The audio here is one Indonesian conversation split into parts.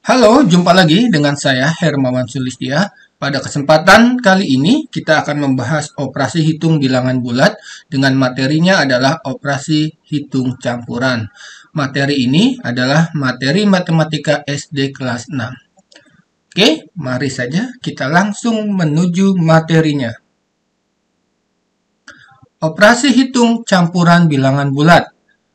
Halo, jumpa lagi dengan saya Hermawan Sulistya. Pada kesempatan kali ini kita akan membahas operasi hitung bilangan bulat dengan materinya adalah operasi hitung campuran. Materi ini adalah materi matematika SD kelas 6. Oke, mari saja kita langsung menuju materinya. Operasi hitung campuran bilangan bulat.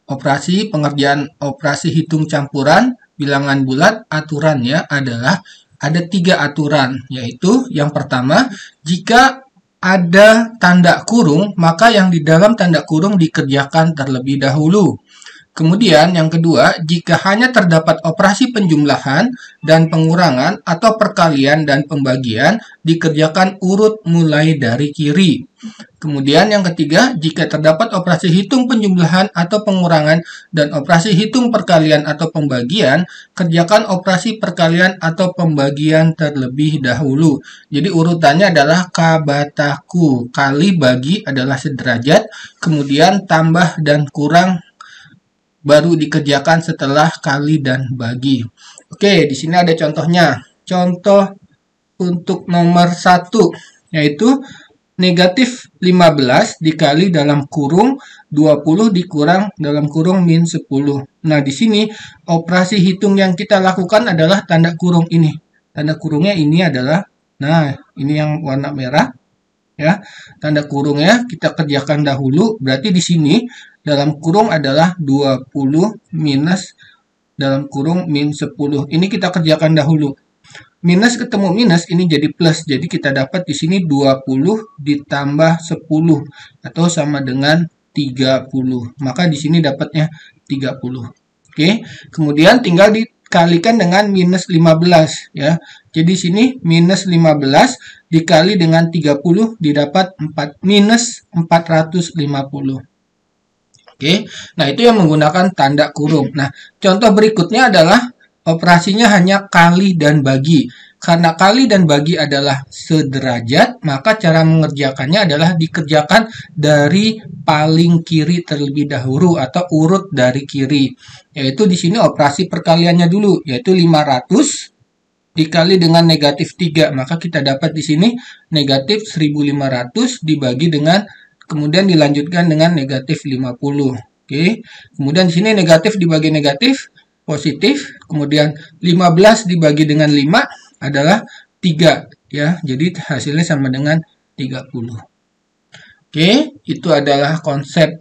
Operasi pengerjaan operasi hitung campuran bilangan bulat aturannya adalah ada 3 aturan, yaitu yang pertama, jika ada tanda kurung, maka yang di dalam tanda kurung dikerjakan terlebih dahulu. Kemudian yang kedua, jika hanya terdapat operasi penjumlahan dan pengurangan atau perkalian dan pembagian, dikerjakan urut mulai dari kiri. Kemudian yang ketiga, jika terdapat operasi hitung penjumlahan atau pengurangan dan operasi hitung perkalian atau pembagian, kerjakan operasi perkalian atau pembagian terlebih dahulu. Jadi urutannya adalah kabataku, kali bagi adalah sederajat, kemudian tambah dan kurang baru dikerjakan setelah kali dan bagi. Oke, di sini ada contohnya. Contoh untuk nomor 1, yaitu negatif 15 dikali dalam kurung 20 dikurang dalam kurung min 10. Nah, di sini operasi hitung yang kita lakukan adalah tanda kurung ini. Tanda kurungnya ini adalah, nah, ini yang warna merah. Ya, tanda kurungnya kita kerjakan dahulu, berarti di sini dalam kurung adalah 20 minus dalam kurung min 10. Ini kita kerjakan dahulu. Minus ketemu minus, ini jadi plus. Jadi kita dapat di sini 20 ditambah 10 atau sama dengan 30. Maka di sini dapatnya 30. Oke, kemudian tinggal dikalikan dengan minus 15 ya. Jadi sini minus 15 dikali dengan 30 didapat minus 450. Oke, nah itu yang menggunakan tanda kurung. Nah, contoh berikutnya adalah operasinya hanya kali dan bagi. Karena kali dan bagi adalah sederajat, maka cara mengerjakannya adalah dikerjakan dari paling kiri terlebih dahulu atau urut dari kiri. Yaitu di sini operasi perkaliannya dulu, yaitu 500 dikali dengan negatif 3. Maka kita dapat di sini negatif 1500 dibagi dengan, kemudian dilanjutkan dengan negatif 50. Oke. Kemudian di sini negatif dibagi negatif, positif. Kemudian 15 dibagi dengan 5 adalah 3. Ya, jadi hasilnya sama dengan 30. Oke, itu adalah konsep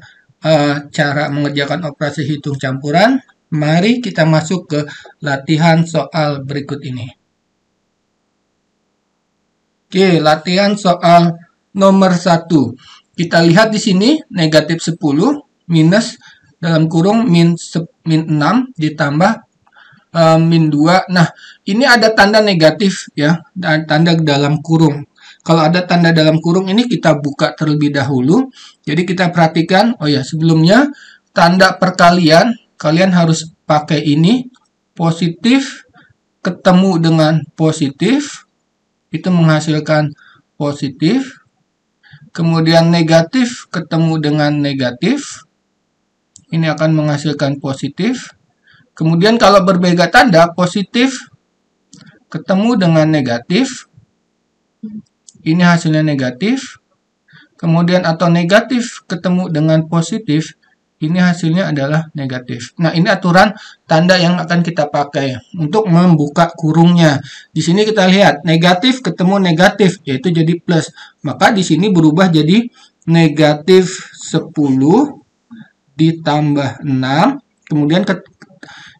cara mengerjakan operasi hitung campuran. Mari kita masuk ke latihan soal berikut ini. Oke, latihan soal nomor 1. Kita lihat di sini negatif 10 minus dalam kurung min 6 ditambah min 2. Nah, ini ada tanda negatif ya, dan tanda dalam kurung. Kalau ada tanda dalam kurung ini kita buka terlebih dahulu. Jadi kita perhatikan, oh ya, sebelumnya tanda perkalian, kalian harus pakai ini, positif ketemu dengan positif, itu menghasilkan positif. Kemudian negatif ketemu dengan negatif, ini akan menghasilkan positif. Kemudian kalau berbeda tanda, positif ketemu dengan negatif, ini hasilnya negatif. Kemudian atau negatif ketemu dengan positif, ini hasilnya adalah negatif. Nah, ini aturan tanda yang akan kita pakai untuk membuka kurungnya. Di sini kita lihat negatif ketemu negatif, yaitu jadi plus. Maka di sini berubah jadi negatif 10 ditambah 6. Kemudian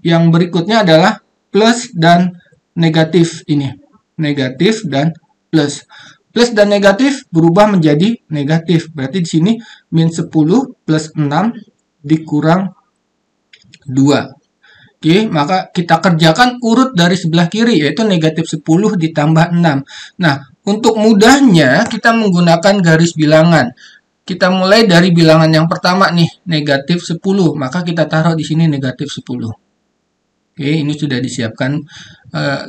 yang berikutnya adalah plus dan negatif ini. Negatif dan plus. Plus dan negatif berubah menjadi negatif. Berarti di sini min 10 plus 6 dikurang 2. Oke, maka kita kerjakan urut dari sebelah kiri, yaitu negatif 10 ditambah 6. Nah, untuk mudahnya kita menggunakan garis bilangan. Kita mulai dari bilangan yang pertama nih, negatif 10. Maka kita taruh di sini negatif 10. Oke, ini sudah disiapkan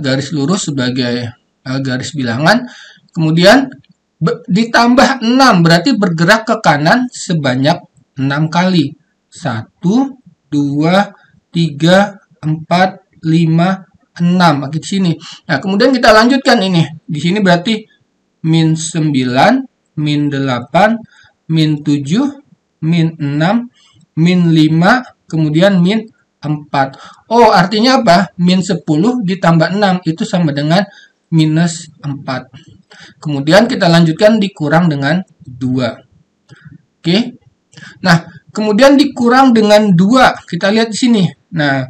garis lurus sebagai garis bilangan. Kemudian ditambah 6, berarti bergerak ke kanan sebanyak 6 kali. 1, 2, 3, 4, 5, 6 di sini. Nah, kemudian kita lanjutkan ini. Di sini berarti min 9, min 8, min 7, min 6, min 5, kemudian min 4. Oh, artinya apa? Min 10 ditambah 6 itu sama dengan minus 4. Kemudian kita lanjutkan dikurang dengan 2. Oke. Nah, kemudian dikurang dengan 2. Kita lihat di sini. Nah,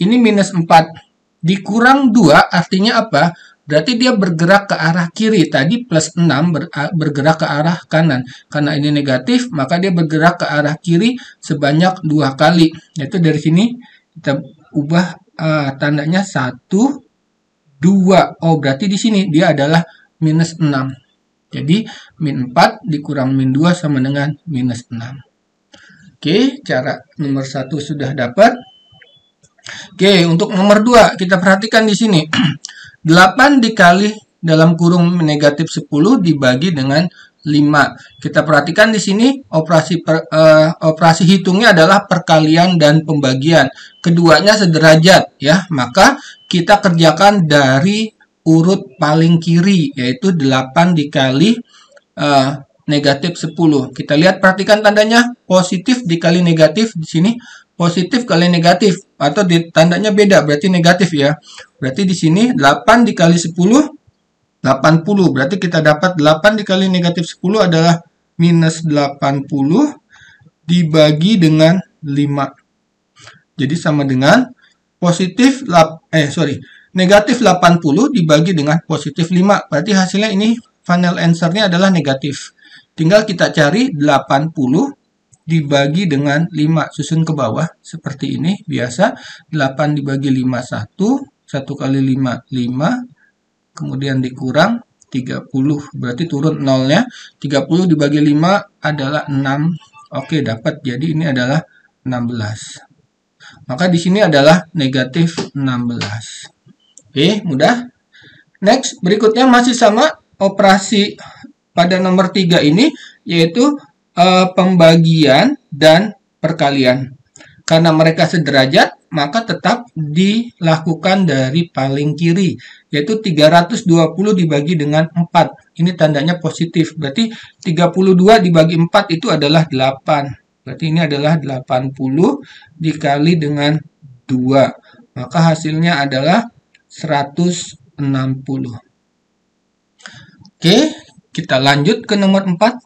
ini minus 4. Dikurang 2 artinya apa? Berarti dia bergerak ke arah kiri. Tadi plus 6 bergerak ke arah kanan. Karena ini negatif, maka dia bergerak ke arah kiri sebanyak 2 kali. Yaitu dari sini kita ubah tandanya 1, 2. Oh, berarti di sini dia adalah minus 6. Jadi, min 4 dikurang min 2 sama dengan minus 6. Oke, cara nomor 1 sudah dapat. Oke, untuk nomor 2, kita perhatikan di sini. 8 dikali dalam kurung negatif 10 dibagi dengan 5. Kita perhatikan di sini operasi hitungnya adalah perkalian dan pembagian. Keduanya sederajat ya. Maka kita kerjakan dari urut paling kiri yaitu 8 dikali negatif 10. Kita lihat perhatikan tandanya positif dikali negatif di sini. Positif kali negatif atau tandanya beda berarti negatif ya. Berarti di sini 8 dikali 10 80. Berarti kita dapat 8 dikali negatif 10 adalah minus 80 dibagi dengan 5. Jadi sama dengan negatif 80 dibagi dengan positif 5. Berarti hasilnya ini final answer-nya adalah negatif. Tinggal kita cari 80 dibagi dengan 5, susun ke bawah seperti ini biasa. 8 dibagi 5 1, 1 kali 5 5, kemudian dikurang 30, berarti turun nolnya. 30 dibagi 5 adalah 6. Oke, dapat. Jadi ini adalah 16. Maka di sini adalah negatif 16. Oke, mudah. Next, berikutnya masih sama operasi pada nomor 3 ini yaitu pembagian dan perkalian. Karena mereka sederajat, maka tetap dilakukan dari paling kiri, yaitu 320 dibagi dengan 4. Ini tandanya positif, berarti 32 dibagi 4 itu adalah 8. Berarti ini adalah 80 dikali dengan 2. Maka hasilnya adalah 160. Oke, kita lanjut ke nomor 4.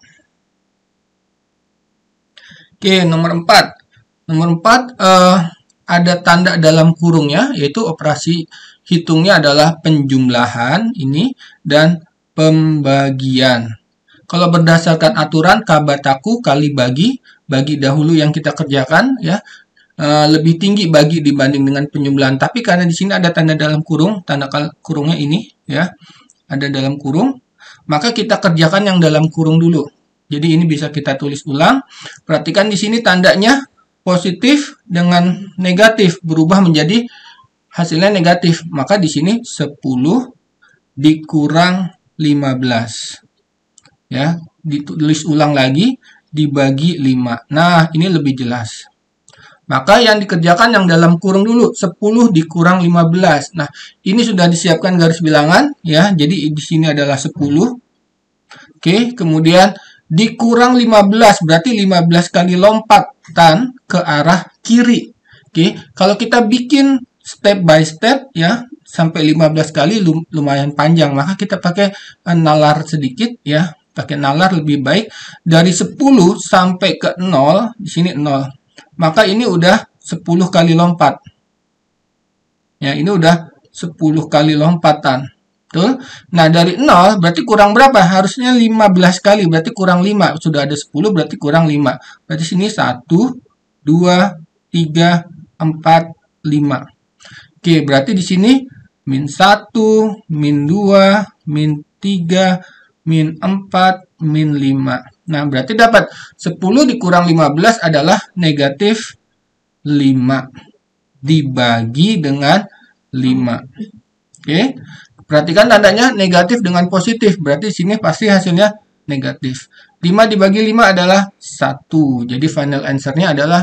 Oke, nomor 4. Nomor 4 ada tanda dalam kurungnya, yaitu operasi hitungnya adalah penjumlahan ini dan pembagian. Kalau berdasarkan aturan kabataku kali bagi dahulu yang kita kerjakan ya, lebih tinggi bagi dibanding dengan penjumlahan. Tapi karena di sini ada tanda dalam kurung, tanda kurungnya ini ya, ada dalam kurung, maka kita kerjakan yang dalam kurung dulu. Jadi ini bisa kita tulis ulang. Perhatikan di sini tandanya positif dengan negatif berubah menjadi hasilnya negatif. Maka di sini 10 dikurang 15. Ya, ditulis ulang lagi dibagi 5. Nah, ini lebih jelas. Maka yang dikerjakan yang dalam kurung dulu 10 dikurang 15. Nah, ini sudah disiapkan garis bilangan ya. Jadi di sini adalah 10. Oke, kemudian dikurang 15, berarti 15 kali lompatan ke arah kiri. Oke, kalau kita bikin step by step ya, sampai 15 kali lumayan panjang, maka kita pakai nalar sedikit ya, pakai nalar lebih baik. Dari 10 sampai ke 0, di sini 0. Maka ini udah 10 kali lompat. Ya, ini udah 10 kali lompatan. Betul? Nah, dari 0 berarti kurang berapa? Harusnya 15 kali, berarti kurang 5. Sudah ada 10, berarti kurang 5. Berarti sini 1, 2, 3, 4, 5. Oke, berarti di sini min 1, min 2, min 3, min 4, min 5. Nah, berarti dapat 10 dikurang 15 adalah negatif 5 dibagi dengan 5. Oke. Perhatikan tandanya negatif dengan positif. Berarti sini pasti hasilnya negatif. 5 dibagi 5 adalah 1. Jadi final answer-nya adalah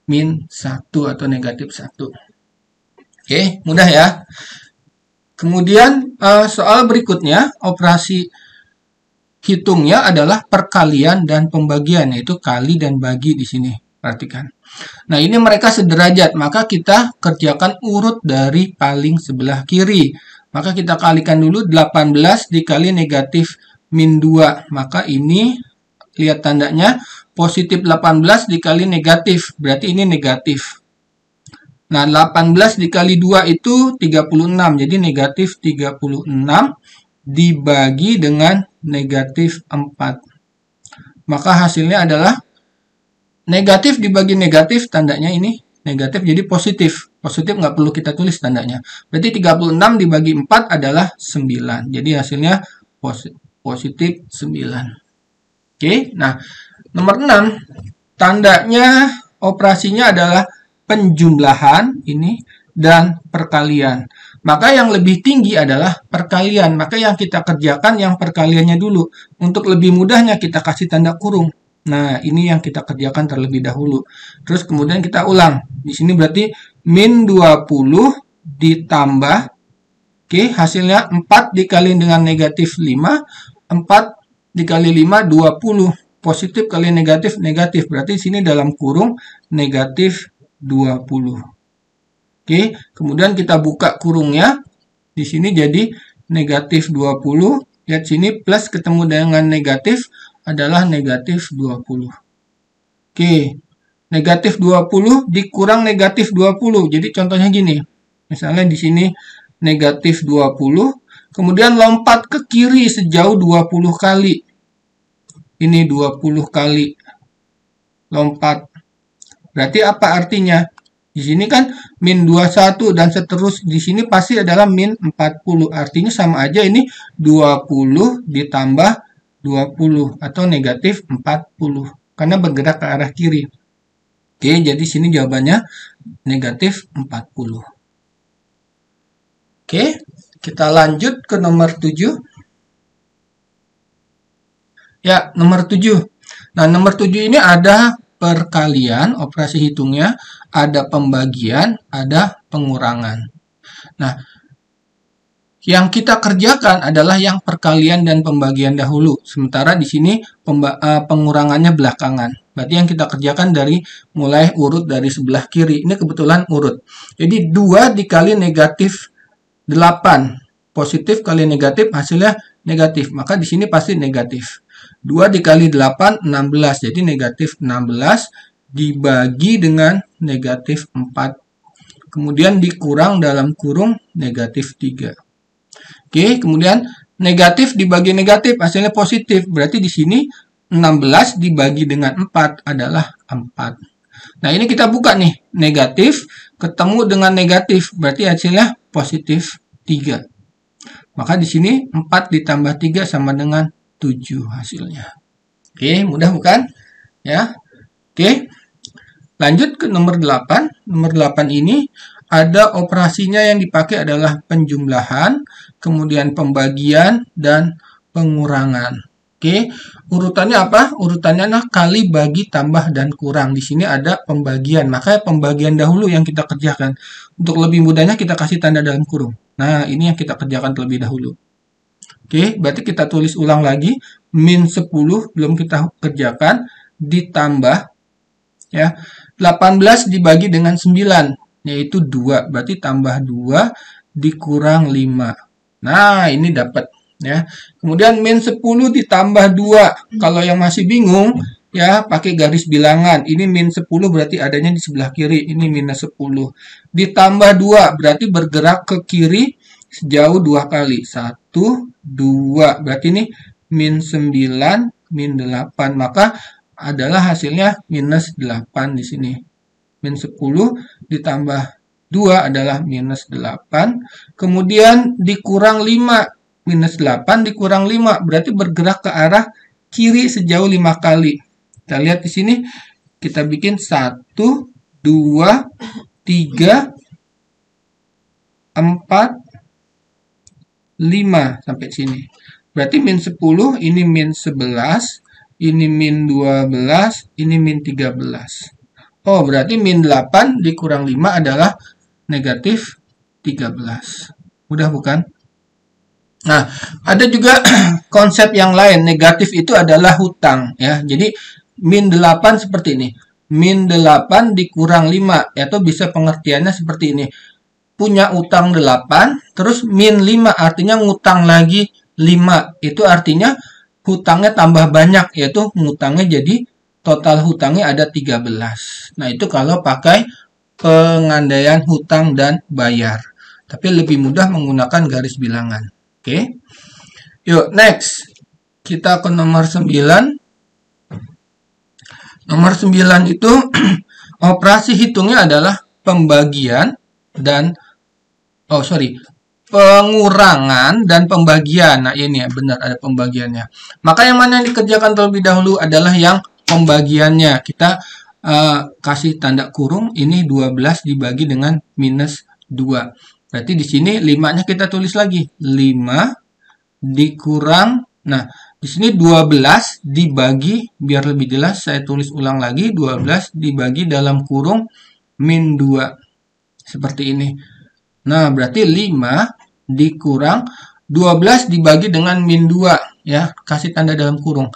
min 1 atau negatif 1. Oke, mudah ya. Kemudian soal berikutnya, operasi hitungnya adalah perkalian dan pembagian, yaitu kali dan bagi di sini. Perhatikan. Nah, ini mereka sederajat, maka kita kerjakan urut dari paling sebelah kiri. Maka kita kalikan dulu 18 dikali negatif min 2. Maka ini, lihat tandanya, positif 18 dikali negatif, berarti ini negatif. Nah, 18 dikali 2 itu 36, jadi negatif 36 dibagi dengan negatif 4. Maka hasilnya adalah negatif dibagi negatif, tandanya ini negatif, jadi positif. Positif nggak perlu kita tulis tandanya. Berarti 36 dibagi 4 adalah 9. Jadi hasilnya positif 9. Oke, nah nomor 6, tandanya operasinya adalah penjumlahan ini dan perkalian. Maka yang lebih tinggi adalah perkalian. Maka yang kita kerjakan yang perkaliannya dulu. Untuk lebih mudahnya kita kasih tanda kurung. Nah, ini yang kita kerjakan terlebih dahulu. Terus kemudian kita ulang. Di sini berarti min 20 ditambah, oke, hasilnya 4 dikali dengan negatif 5. 4 dikali 5, 20. Positif kali negatif, negatif. Berarti di sini dalam kurung negatif 20. Oke, kemudian kita buka kurungnya. Di sini jadi negatif 20. Lihat sini plus ketemu dengan negatif adalah negatif 20. Oke, negatif 20 dikurang negatif 20. Jadi contohnya gini. Misalnya di sini negatif 20. Kemudian lompat ke kiri sejauh 20 kali. Ini 20 kali lompat. Berarti apa artinya? Di sini kan min 21 dan seterus, di sini pasti adalah min 40. Artinya sama aja, ini 20 ditambah 20 atau negatif 40. Karena bergerak ke arah kiri. Oke, jadi sini jawabannya negatif 40. Oke, kita lanjut ke nomor 7. Ya, nomor 7. Nah, nomor 7 ini ada perkalian, operasi hitungnya, ada pembagian, ada pengurangan. Nah, yang kita kerjakan adalah yang perkalian dan pembagian dahulu. Sementara di sini pengurangannya belakangan. Berarti yang kita kerjakan dari mulai urut dari sebelah kiri. Ini kebetulan urut. Jadi 2 dikali negatif 8. Positif kali negatif hasilnya negatif. Maka di sini pasti negatif. 2 dikali 8, 16. Jadi negatif 16 dibagi dengan negatif 4. Kemudian dikurang dalam kurung negatif 3. Oke, kemudian negatif dibagi negatif hasilnya positif. Berarti di sini 16 dibagi dengan 4 adalah 4. Nah, ini kita buka nih. Negatif ketemu dengan negatif. Berarti hasilnya positif 3. Maka di sini 4 ditambah 3 sama dengan 7 hasilnya. Oke, mudah bukan? Ya. Oke. Lanjut ke nomor 8. Nomor 8 ini ada operasinya yang dipakai adalah penjumlahan, kemudian pembagian, dan pengurangan. Oke, urutannya apa? Urutannya adalah kali, bagi, tambah, dan kurang. Di sini ada pembagian, makanya pembagian dahulu yang kita kerjakan. Untuk lebih mudahnya kita kasih tanda dalam kurung. Nah, ini yang kita kerjakan terlebih dahulu. Oke, berarti kita tulis ulang lagi. Min 10 belum kita kerjakan, ditambah, ya, 18 dibagi dengan 9. Yaitu 2, berarti tambah 2 dikurang 5. Nah, ini dapat, ya. Kemudian min 10 ditambah 2. Kalau yang masih bingung, ya, pakai garis bilangan. Ini min 10 berarti adanya di sebelah kiri. Ini minus 10. Ditambah 2 berarti bergerak ke kiri sejauh 2 kali. 1, 2. Berarti ini min 9, min 8. Maka adalah hasilnya minus 8 di sini. Min 10 ditambah 2 adalah minus 8. Kemudian dikurang 5. Minus 8 dikurang 5. Berarti bergerak ke arah kiri sejauh 5 kali. Kita lihat di sini. Kita bikin 1, 2, 3, 4, 5. Sampai sini. Berarti min 10, ini min 11, ini min 12, ini min 13. Oh, berarti min 8 dikurang 5 adalah negatif 13. Mudah bukan? Nah, ada juga konsep yang lain. Negatif itu adalah hutang ya. Jadi min 8 seperti ini. Min 8 dikurang 5, atau bisa pengertiannya seperti ini. Punya utang 8, terus min 5 artinya ngutang lagi 5. Itu artinya hutangnya tambah banyak, yaitu ngutangnya jadi total hutangnya ada 13. Nah, itu kalau pakai pengandaian hutang dan bayar. Tapi lebih mudah menggunakan garis bilangan. Oke. Yuk, next. Kita ke nomor 9. Nomor 9 itu operasi hitungnya adalah pembagian dan pengurangan dan pembagian. Nah, ini ya benar ada pembagiannya. Maka yang mana yang dikerjakan terlebih dahulu adalah yang pembagiannya. Kita kasih tanda kurung, ini 12 dibagi dengan minus 2. Berarti di sini 5-nya kita tulis lagi. 5 dikurang, nah di sini 12 dibagi, biar lebih jelas saya tulis ulang lagi, 12 dibagi dalam kurung min 2. Seperti ini. Nah, berarti 5 dikurang 12 dibagi dengan min 2 ya, kasih tanda dalam kurung.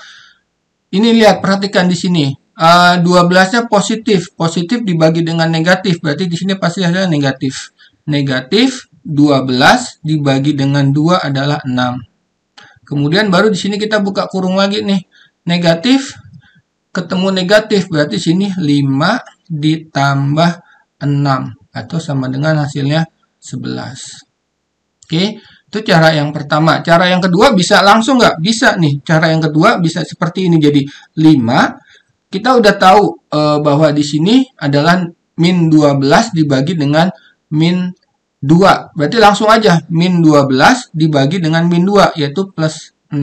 Ini lihat, perhatikan di sini. 12-nya positif. Positif dibagi dengan negatif, berarti di sini pasti ada negatif. Negatif 12 dibagi dengan 2 adalah 6. Kemudian baru di sini kita buka kurung lagi nih. Negatif ketemu negatif, berarti sini 5 ditambah 6 atau sama dengan hasilnya 11. Oke, itu cara yang pertama. Cara yang kedua bisa langsung nggak? Bisa nih. Cara yang kedua bisa seperti ini. Jadi 5 kita udah tahu bahwa di sini adalah min 12 dibagi dengan min 2. Berarti langsung aja min 12 dibagi dengan min 2, yaitu plus 6.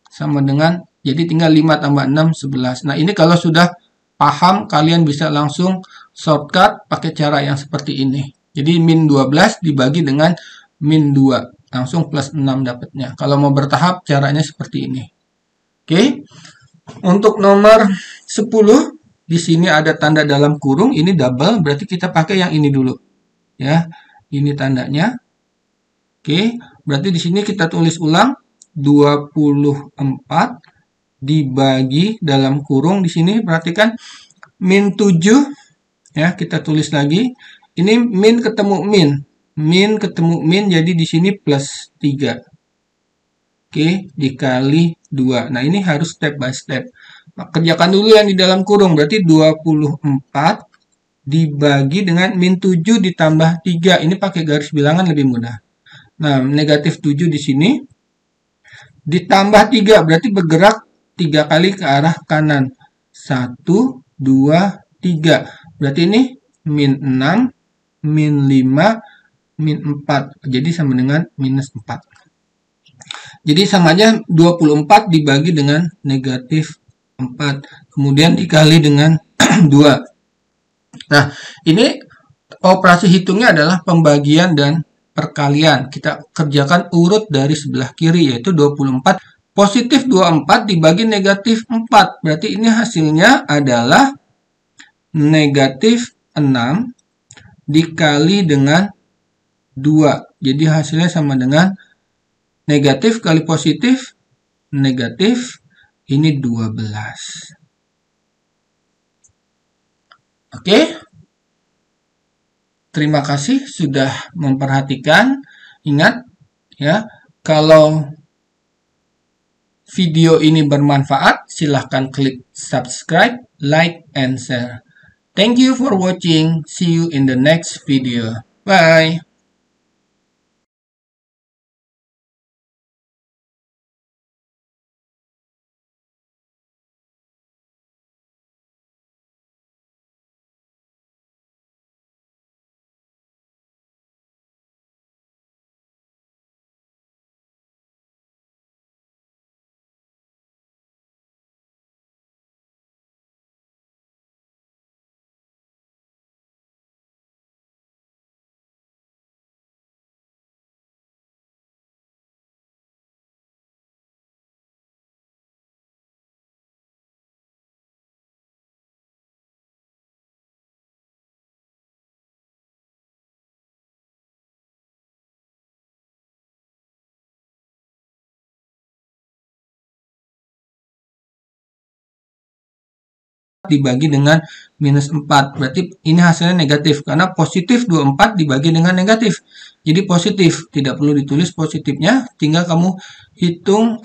Sama dengan, jadi tinggal 5 tambah 6, 11. Nah, ini kalau sudah paham, kalian bisa langsung shortcut pakai cara yang seperti ini. Jadi min 12 dibagi dengan min 2. Langsung plus 6 dapatnya. Kalau mau bertahap, caranya seperti ini. Oke. Untuk nomor 10, di sini ada tanda dalam kurung, ini double, berarti kita pakai yang ini dulu. Ya. Ini tandanya. Oke, berarti di sini kita tulis ulang 24 dibagi dalam kurung di sini, perhatikan min 7 ya, kita tulis lagi. Ini min ketemu min. Min ketemu min, jadi di sini plus 3. Oke, dikali 2. Nah, ini harus step by step. Kerjakan dulu yang di dalam kurung, berarti 24 dibagi dengan min 7 ditambah 3. Ini pakai garis bilangan lebih mudah. Nah, negatif 7 di sini. Ditambah 3, berarti bergerak 3 kali ke arah kanan. 1, 2, 3. Berarti ini min 6, min 5, min 4. Jadi sama dengan minus 4. Jadi sama aja 24 dibagi dengan negatif 4. Kemudian dikali dengan 2. Nah, ini operasi hitungnya adalah pembagian dan perkalian. Kita kerjakan urut dari sebelah kiri, yaitu 24. Positif 24 dibagi negatif 4. Berarti ini hasilnya adalah negatif 6 dikali dengan 2. Jadi hasilnya sama dengan negatif kali positif, negatif, ini 12. Oke, terima kasih sudah memperhatikan. Ingat ya, kalau video ini bermanfaat, silahkan klik subscribe, like, and share. Thank you for watching. See you in the next video. Bye. dibagi dengan minus 4. Berarti ini hasilnya negatif, karena positif 24 dibagi dengan negatif. Jadi positif, tidak perlu ditulis positifnya, tinggal kamu hitung,